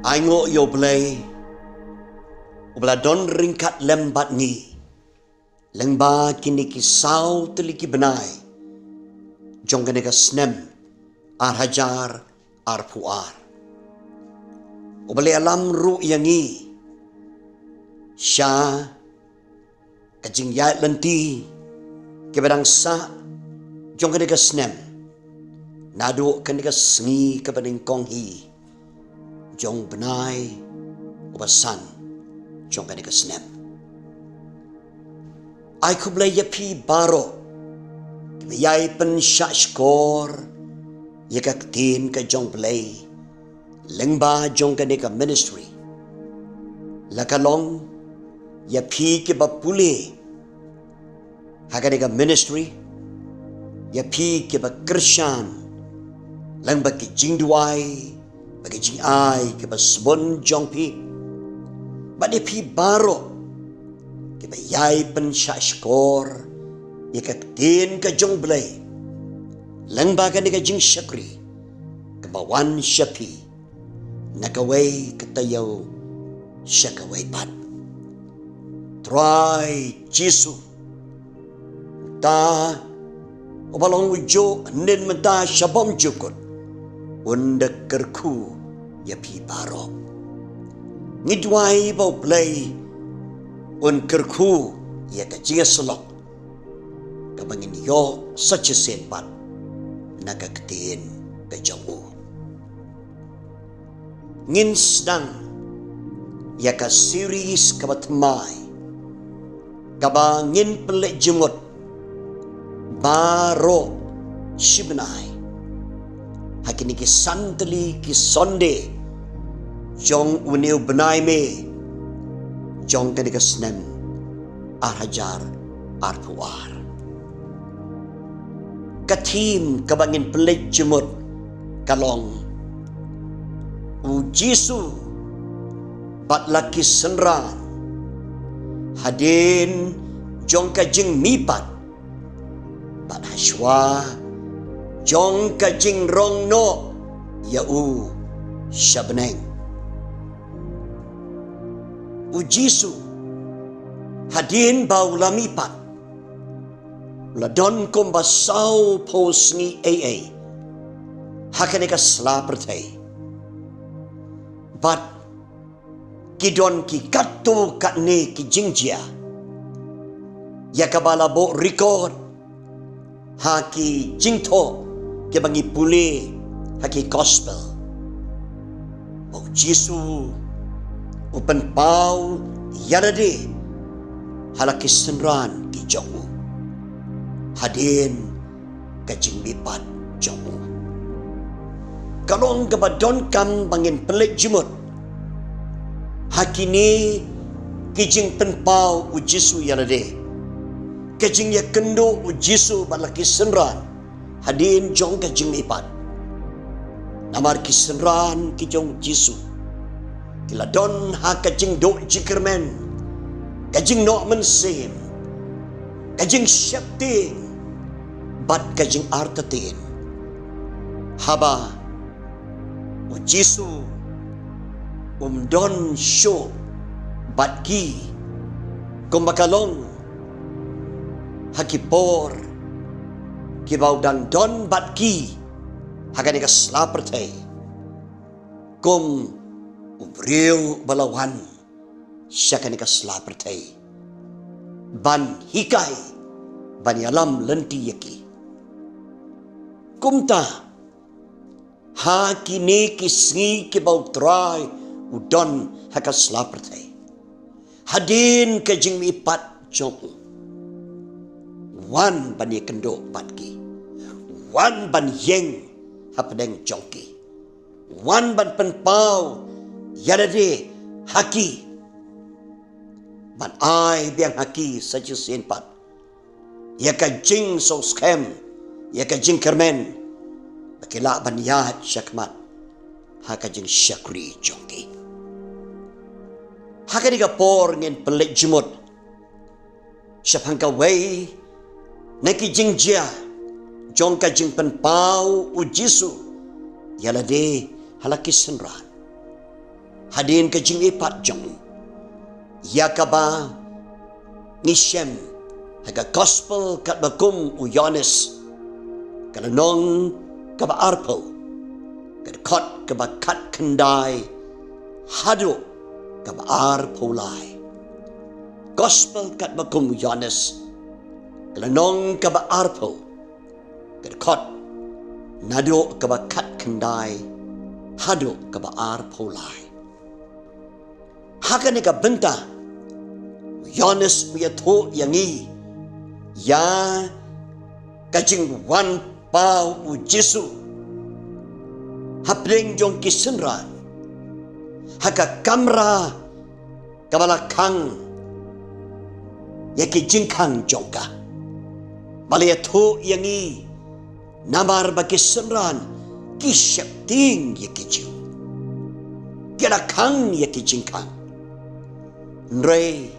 Aingo yo blay ubla don ringkat lembat ni lengba kini kisau teliki benai jong kene snem ar hajar ar puar ubale alam ru yangi sya kajing ya lenti ke badang sa jong kene snem nadu kene sengi ke bading kong hi jong benai ubasan jong kene snem ai kublai yapi baro yai pen shashkor yakak tin ka jong play lengba jong kene ministry lakalong yapi ke bapule hakane ka ministry yapi ke ba krishan lengba ke jingduai bagi jing ai ke ba sbon jong pi ba pi baro ke ba yai pen shashkor yakak tin ka jong play lengba ka jing syakri kebawan syapi nakaway katayaw syakaway pat try jisu ta obalong ujo nin menta syabom jukut undak kerku yapi baro ngidwai bau play un kerku ya kajinga selok kabangin yo such a pat nagagtin kay Jamu. Ngin sedang yaka series kabatmay kabangin pelik jemut baro shibnay hakini ki santali ki sonde jong uniw benay me jong kanika snem arhajar arpuar katim kabangin pelik jemut kalong ujisu bat laki senran hadin jong kajing mipat bat haswa jong kajing rong no yau syabneng ujisu hadin bau lamipat ladon kombasau posngi AA hakanika slapertai bat kidon ki kato katne ki jingjia yakabala bo record haki jingto ke bangi pule haki gospel o jisu open pau yarade halaki senran ki jongu hadin kajing mipat jongu kalong kabadon kam bangin pelik jemut hakini kijing penpau ujisu yarade kajing ya kendo ujisu balaki senran hadin jong kajing mipat namar kisenran kijong jisu kiladon ha kajing do jikermen kajing no mensim kajing syapting bat kajing artatin haba ujisu don show bat ki kumbakalong hakipor kibau dan don bat ki haganika slapertai kum ubriu balawan syakanika slapertai ban hikai ban yalam lenti yaki kumta ha kini kisngi kibau try udon hakas lapertai hadin kajing mipat jong wan bani kendo patki wan ban yeng hapadeng jongki wan ban penpau yadade haki ban ai biang haki saja senpat ya kajing so scam ya kajing kermen bakila ban yat syakmat ha kajing syakri jongki hakaniga por ngin pelik jemut syapangka wei neki jingjia jong kajing penpau ujisu yalade halaki senran hadin ka jing ipat jong yakaba ngisem haga gospel kat bakum u Yohanes kanong ka ba arpo kot ka ba kat kendai hadu ka ba arpo lai gospel kat bakum u Yohanes kanong ka ba arpo kot nado ka ba kat kendai hadu ka ba arpo lai haka ni ka benta Yohanes punya tho yang i ya kajing wan pau u Jesu hapring jong kisenran haka kamera kabalakang ya ki jingkang jongka bali tho yang i namar bagi senran ki syapting ya ki jiu kira kang ya ki jingkang Nrei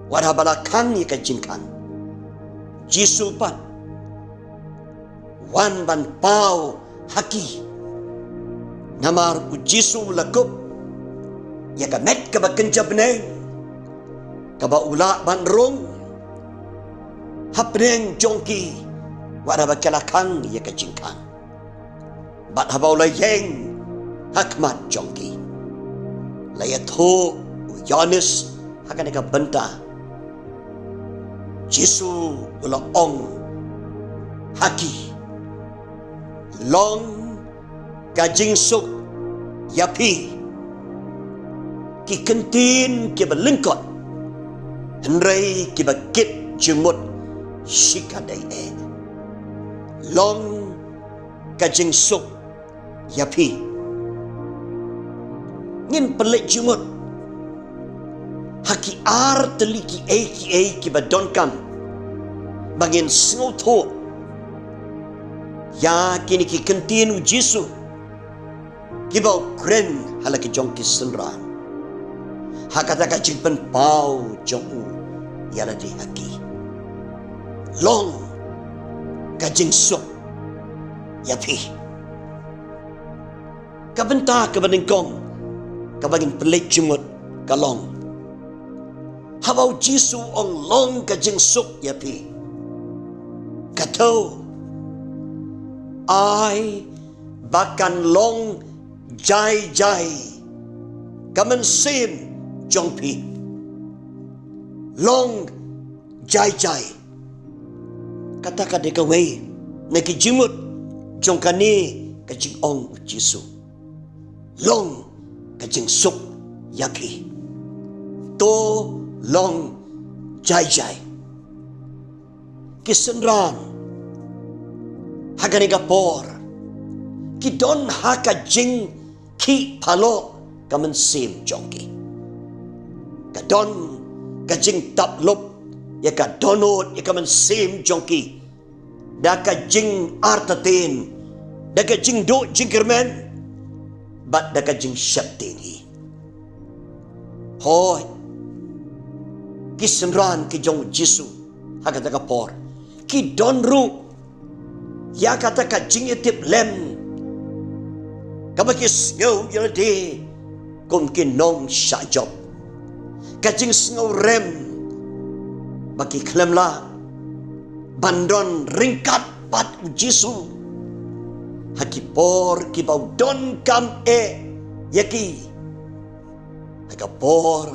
wadah balakang ya kajingkan Jisu pan wan ban pau haki namar u Jisu lakup ya ka met ka bakenja beneng ka ba ula ban rong hapneng jongki wadah bakalakang ya kajingkan bat habau layeng hakmat jongki layat ho Yohanes akan ika benta Jesu ula ong haki long kajing suk yapi ki kentin ki belengkot henrei ki bakit jemut shikadai long kajing suk yapi ngin pelik jemut haki ar teliki ki badonkam bangin snotho ya kini ki kentin u Jesu ki bau kren halaki jongki senran hakata ka jingpen pau jongu yala di haki long ka jingsuk yapi ka benta ka baningkong ka bangin pelik jumut kalong habau Jesu ong long ka jingsuk yapi kato ai bakan long jai kamen sim jongpi long jai kata ka deka wei na ki jimut jongkani ka jing ong Jesu long ka jingsuk yapi to long jai kisenran hagani gapor kidon haka jing ki palo kamen sim jongki kadon kajing taplop ya ka donot ya kamen sim jongki da ka jing artatin da ka jing do jingkermen bat da ka jing syaptingi hoi kisenran ki jong Jesu hakata ka por ki don ru ya kata ka jing etip lem kabakis ngau yelde kum ki nong sha job ka jing ngau rem baki klem la bandon ringkat pat Jesu haki por ki bau don kam yaki haka por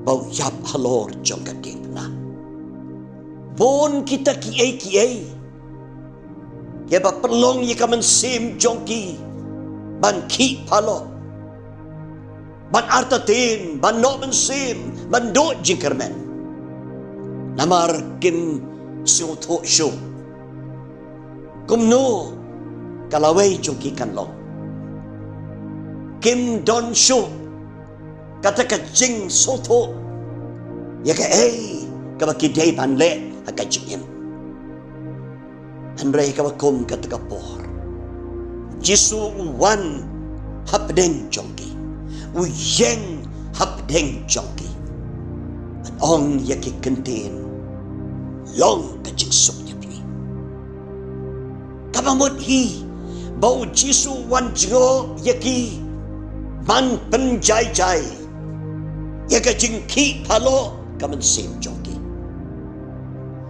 bau yap halor jong ka ding na bon kita ki ya ba pelong ye kamen sim jongki ban ki palo ban artatin ban no men sim ban do jingkermen namar kim siu tho shu kum no kalawai jongki kan long kim don shu kata ka jing so tho ya ka ka ba ki dei ban le ka jing Henrei kawakum kata kapor Jesu wan hapdeng jongki uyeng hapdeng jongki at ong yaki kentin long kajing sok yapi kabamot hi bau Jesu wan jingo yaki ban penjai-jai ya ka jingki palo kaman sim jongki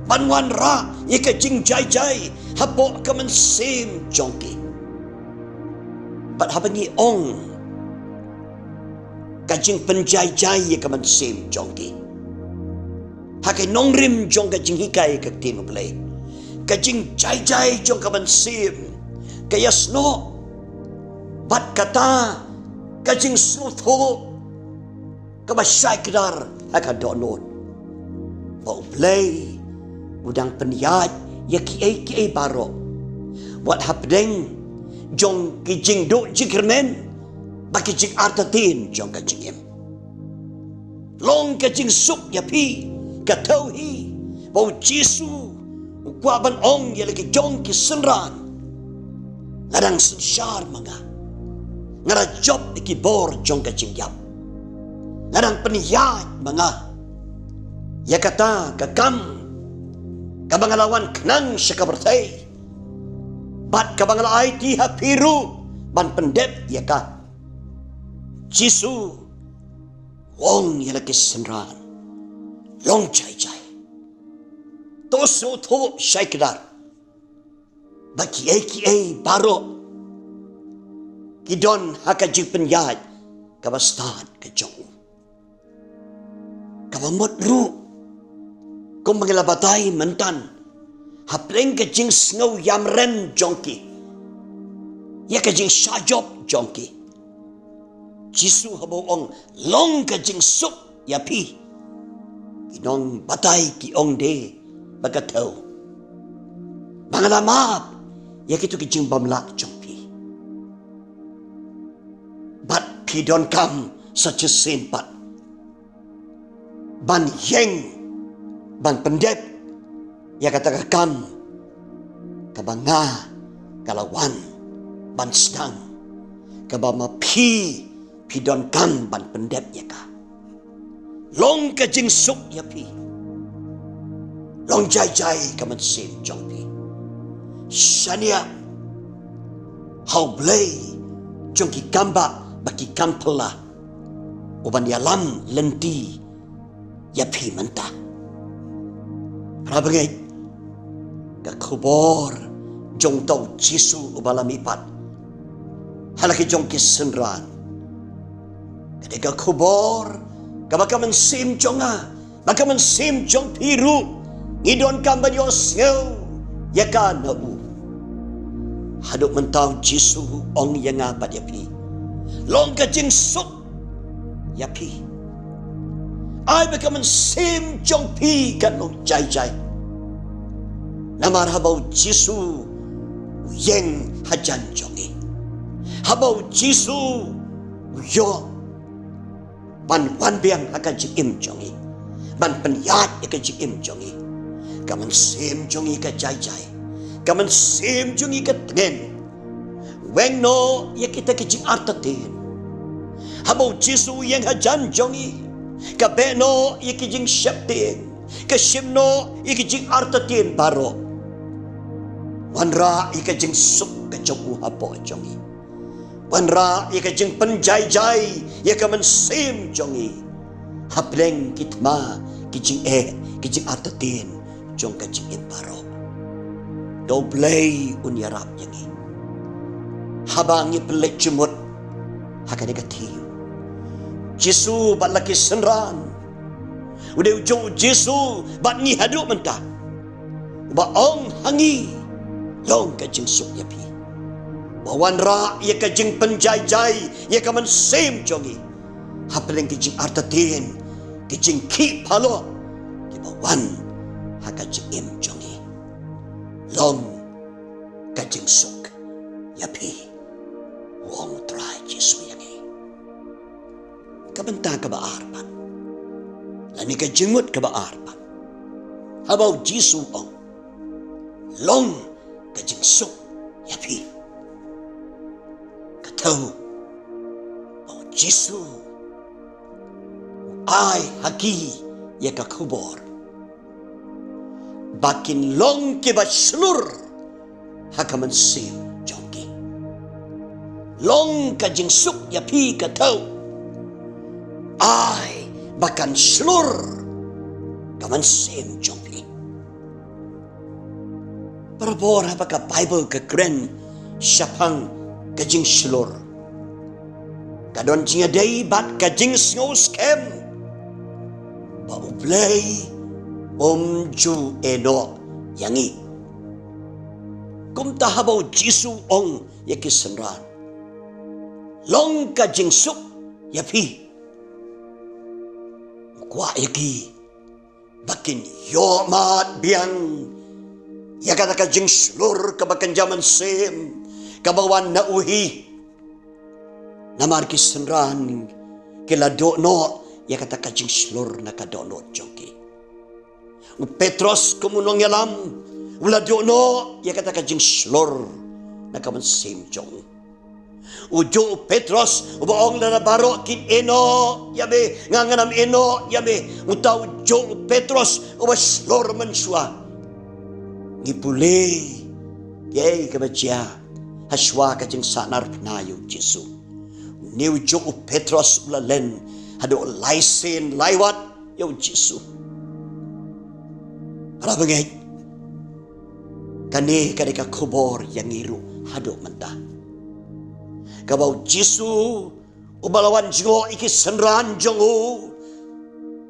ban wan ra ya ka jing jai-jai hapo kaman sim jongki bat habangi ong ka jing penjai-jai ya kaman sim jongki hakai nongrim jong ka jing hikai ka tinu play ka jing jai-jai jong kaman sim kaya sno bat kata kajing sutho kabasyai kedar haka donot bau play udang peniyat ya ki baro buat hapdeng jong kijing do jikirmen baki jing artatin jong kajing em long kajing suk ya pi katau hi bau jisu kwa ban ong ya lagi jong ki senran ngadang sensyar mga ngara job ikibor jong kajing yap ngadang peniyat mga ya kata kakam kabangalawan kenang siya kabertay bat kabangalay ti hapiru ban pendep ya ka jisu wong ya laki senran long jai toso to syai kedar baki baro Kidon haka jing penyat kabastad ke jong. Kabamot ru kung mangilabatay mentan hapleng ke jing sngaw yamren jongki. Ya ke jing syajop jongki. Jisu haboong long ke jing sup yapi. Kinong batay ki ong de bagataw. Bangalamap ya kitu ki jing bamlak jong. But pidon kam such a sin pat ban yeng ban pendep ya kata kam kabanga kalawan ban sedang kabama pidon kam ban pendep ya ka long ka jing suk ya pi long jai kaman sin jong pi shania how blay jong ki kamba baki kampala uban yalam lenti ya pi menta rabangai ka kubor jong tau jisu ubalami pat halaki jong kisenran ketika kubor kabakaman sim jonga bakaman sim jong piru ngidon kamban yosngau yaka nau haduk mentau jisu ong yang apa dia pi long kajing suk ya pi ai bakaman sim jong pi kan long jai namar habau jisu yeng hajan jongi habau jisu yo ban biang akan jikim jongi ban penyat akan jikim jongi kaman sim jongi ka jai kaman sim jongi ka tengen weng no ya kita kijing artatin habau jisu yang hajan jongi ka beno ya kijing syaptin ka shimno ya kijing artatin baro wanra ya kijing suk ka joku hapo jongi wanra ya kijing penjai ya kaman sim jongi hapleng kitma kijing artatin jong kijing baro doblay unyarap yangi habang ipelek jumut hakani katiyo Jisu bat laki senran udah ujung Jisu bat ni haduk mentah ba ong hangi long kajing suk yapi bawan ra ya kajing penjai ya kaman sim jongi hapeleng kajing artatin kajing ki palo ki bawan hakajing im jongi long kajing suk yapi wong try Jisu yangi kabenta ka baarpan lani ka jengut ka baarpan habau Jisu ong long ka jingsuk yapi katau bau Jisu ai haki ya ka kubor bakin long ke ba slur hakaman sim jongki long ka jing suk ya pi ka tau ai bakan slur kaman sem jongpi perbora baka Bible ka kren syapang ka jing slur kadon jinga dei bat ka jing snow scam ba ublay ju eno yangi kum tahabaw Jisu ong yakisanran long ka jing suk yapi kwa yaki bakin yomat biang yakata ka jing slur ka bakan jaman sem kabawan na uhi namar kisanran kila dono yakata ka jing slur na kadono joki Petros kumunong yalam ula dono yakata ka jing slur na kaman sem jong ujo Petros ubaong na nabaro kin eno yabe nganganam eno yabe utaw jo Petros uba slor man siya ngipuli yay kabatya haswa ka jing sanar pnayo Jesu niu jo Petros ulalen hado laisen laiwat yo Jesu para bangay kani kadika kubor yang iru hado manta kabaw Jesu ubalawan jo ikisanran jongu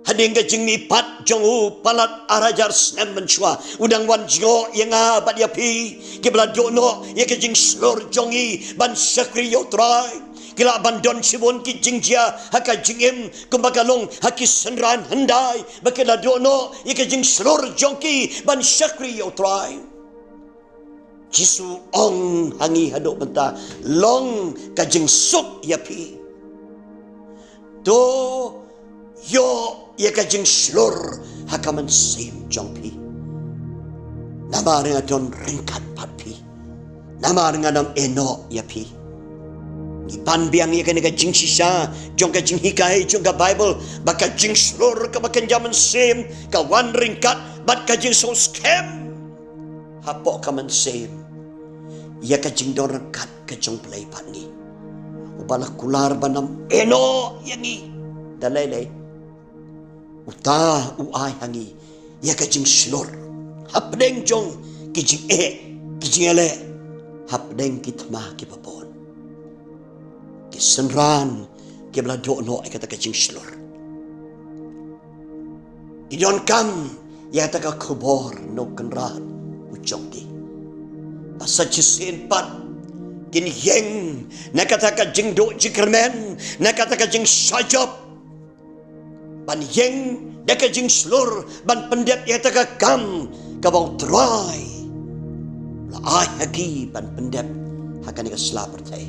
hading ka jing nipat jongu palat arajar snem menchua udang wan jo yang abad yapi kibla dono yakajing slor jongi ban sakri yo try kila bandon sibon ki jingjia haka jingim kumbagalong hakisanran handai bakila dono yakajing slor jongi ban sakri yo try Jisu ong hangi hado benta long kajing suk yapi do yo ya kajing slur hakaman sim jongpi nama nga don ringkat patpi nama nga nam eno yapi ipan biang ya kani kajing sisa jong kajing hikai jong ka Bible baka jing slur ka bakan jaman sim ka wan ringkat bat kajing so scam hapo kaman sim ia kajing don rekat kajong play patni ubala kular banam eno yangi dalay uta uay hangi ia kajing slor hapdeng jong kijing kijing ele hapdeng kitma kipapon kisenran kibla dono ay kata kajing slor idon kam ia kata kubor no kenran ujong di Asa jisin pat kiniyeng nakataka jing do jikermen nakataka jing sajop ban yeng daka jing slur ban pendep yataka kam kabaw try la ay hagi ban pendep hakani ka slaper tay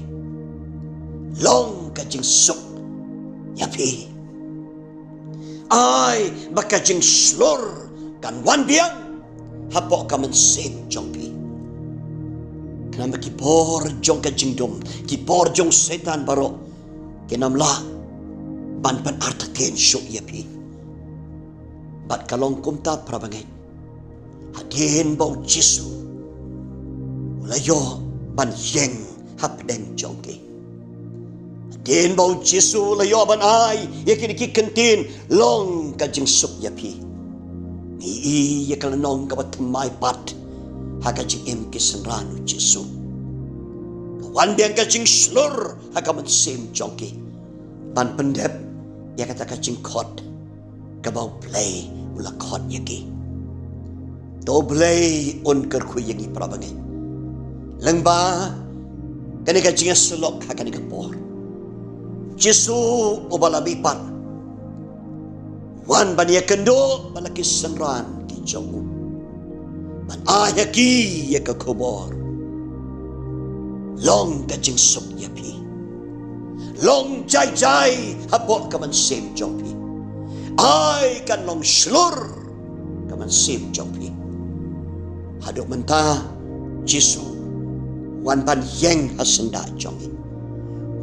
long ka jing suk yapi ay baka jing slur kan wan biang hapo ka man sen jongpi nama kipor jong ka jingdom kipor jong setan baro kinamla ban artaken syuk yapi bat kalong kumta prabangay hadin bau Jesu ulayo ban yeng hapdeng jongki hadin bau Jesu ulayo ban ay yakin ikikentin long ka jing suk yapi ni yakalanong kabat may pat hakajing im kisanranu Jesu kawan biang kajing slur hakaman sim jongki ban pendep ya kata kajing kot kabaw play ula kot yaki to play on kerku yangi prabangay langba kani kajing selok hakani kapor Jesu ubalabipat wan ban yakendo balaki sanran ki jongu ban ayaki ya kakobor long kajing suk yapi long jai jai hapo kaman sem jongpi ay kan long slur kaman sem jongpi hadok menta Jesu wan ban yeng hasenda jongi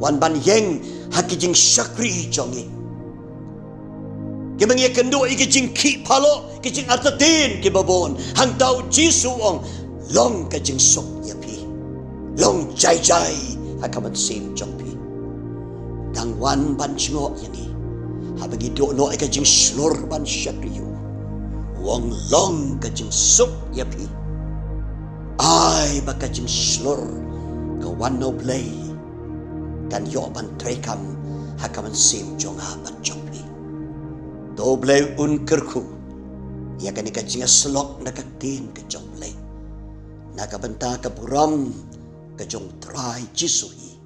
wan ban yeng hakijing sakri jongi Kimang kendo ikijing ki palo, kijing artatin kibabon. Hang tau Jesu ong long kajing sok yapi, long jai jai hakaman sim jongpi. Dang wan ban chingo yani. Habagi do no ika jing slur ban syakriyo. Wong long ka jing sup yapi. Ay baka jing slur ka wan no play. Kan yo ban trekam hakaman sim jonga ban jongpi. Do play un kerku. Ya kan ika jing slok nakatin ka jong play. Nakabanta ka buram ka jong try jisuhi.